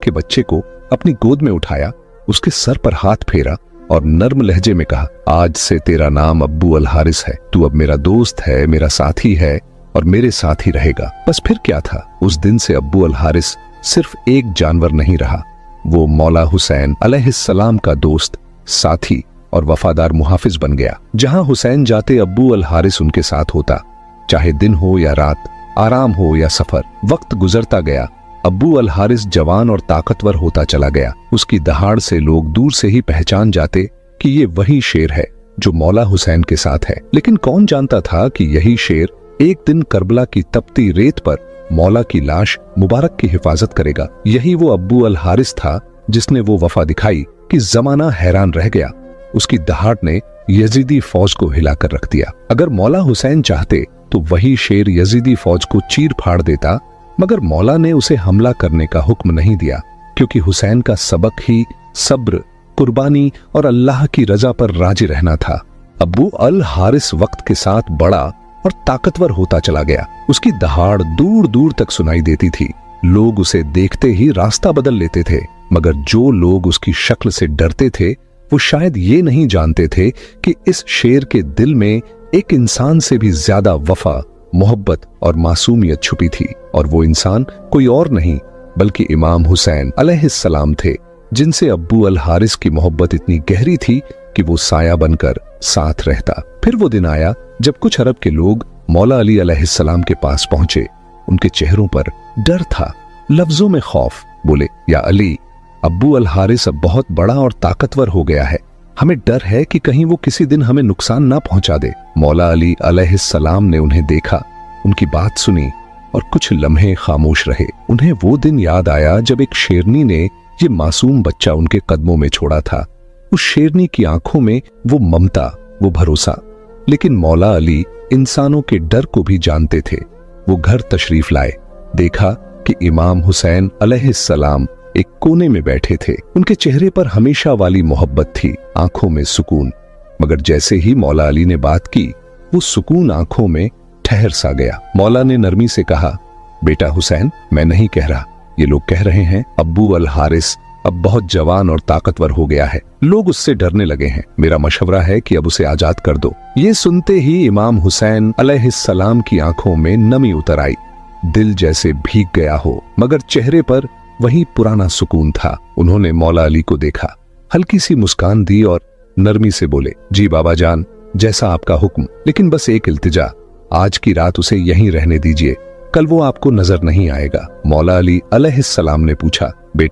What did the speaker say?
के बच्चे को अपनी गोद में उठाया, उसके सर पर हाथ फेरा और नर्म लहजे में कहा, आज से तेरा नाम अब्बू अल हारिस है। तू अब मेरा दोस्त है, मेरा साथी है और मेरे साथ ही रहेगा। बस फिर क्या था, उस दिन से अब्बू अल हारिस सिर्फ एक जानवर नहीं रहा, वो मौला हुसैन अलैहिस्सलाम का दोस्त, साथी और वफादार मुहाफिज बन गया। जहां हुसैन जाते अब्बू अल हारिस उनके साथ होता, चाहे दिन हो या रात, आराम हो या सफर। वक्त गुजरता गया, अब्बू अल हारिस जवान और ताकतवर होता चला गया। उसकी दहाड़ से लोग दूर से ही पहचान जाते कि ये वही शेर है जो मौला हुसैन के साथ है। लेकिन कौन जानता था कि यही शेर एक दिन करबला की तपती रेत पर मौला की लाश मुबारक की हिफाजत करेगा। यही वो अब्बू अल हारिस था जिसने वो वफा दिखाई कि जमाना हैरान रह गया। उसकी दहाड़ ने यजीदी फौज को हिलाकर रख दिया। अगर मौला हुसैन चाहते तो वही शेर यजीदी फौज को चीर फाड़ देता, मगर मौला ने उसे हमला करने का हुक्म नहीं दिया, क्योंकि हुसैन का सबक ही सब्र, कुर्बानी और अल्लाह की रजा पर राजी रहना था। अब्बू अल हारिस वक्त के साथ बड़ा और ताकतवर होता चला गया। उसकी दहाड़ दूर दूर तक सुनाई देती थी। लोग उसे देखते ही रास्ता बदल लेते थे, मगर जो लोग उसकी शक्ल से डरते थे वो शायद ये नहीं जानते थे कि इस शेर के दिल में एक इंसान से भी ज्यादा वफा, मोहब्बत और मासूमियत छुपी थी। और वो इंसान कोई और नहीं बल्कि इमाम हुसैन अलैहिस्सलाम थे, जिनसे अब्बू अल हारिस की मोहब्बत इतनी गहरी थी कि वो साया बनकर साथ रहता। फिर वो दिन आया जब कुछ अरब के लोग मौला अली अलैहिस्सलाम के पास पहुंचे। उनके चेहरों पर डर था, लफ्जों में खौफ। बोले, या अली, अब्बू अल हारिस अब बहुत बड़ा और ताकतवर हो गया है, हमें डर है कि कहीं वो किसी दिन हमें नुकसान ना पहुंचा दे। मौला अली अलैहिस्सलाम ने उन्हें देखा, उनकी बात सुनी और कुछ लम्हे खामोश रहे। उन्हें वो दिन याद आया जब एक शेरनी ने ये मासूम बच्चा उनके कदमों में छोड़ा था। उस शेरनी की आंखों में वो ममता, वो भरोसा। लेकिन मौला अली इंसानों के डर को भी जानते थे। वो घर तशरीफ लाए, देखा कि इमाम हुसैन अलैहिस्सलाम एक कोने में बैठे थे। उनके चेहरे पर हमेशा वाली मोहब्बत थी, आंखों में सुकून। मगर जैसे ही मौला अली ने बात की, वो सुकून आंखों में ठहर सा गया। मौला ने नरमी से कहा, बेटा हुसैन, मैं नहीं कह रहा, ये लोग कह रहे हैं अब्बू अल हारिस अब बहुत जवान और ताकतवर हो गया है, लोग उससे डरने लगे हैं। मेरा मशवरा है कि अब उसे आजाद कर दो। ये सुनते ही इमाम हुसैन अलैहिस्सलाम की आंखों में नमी उतर आई, दिल जैसे भीग गया हो, मगर चेहरे पर वही पुराना सुकून था। उन्होंने मौला अली को देखा, हल्की सी मुस्कान दी और नरमी से बोले, जी बाबा जान, जैसा आपका हुक्म, लेकिन बस एक इल्तिजा, आज की रात उसे यहीं रहने दीजिए, कल वो आपको नजर नहीं आएगा। मौला अली अलैहिस्सलाम ने पूछा, बेटा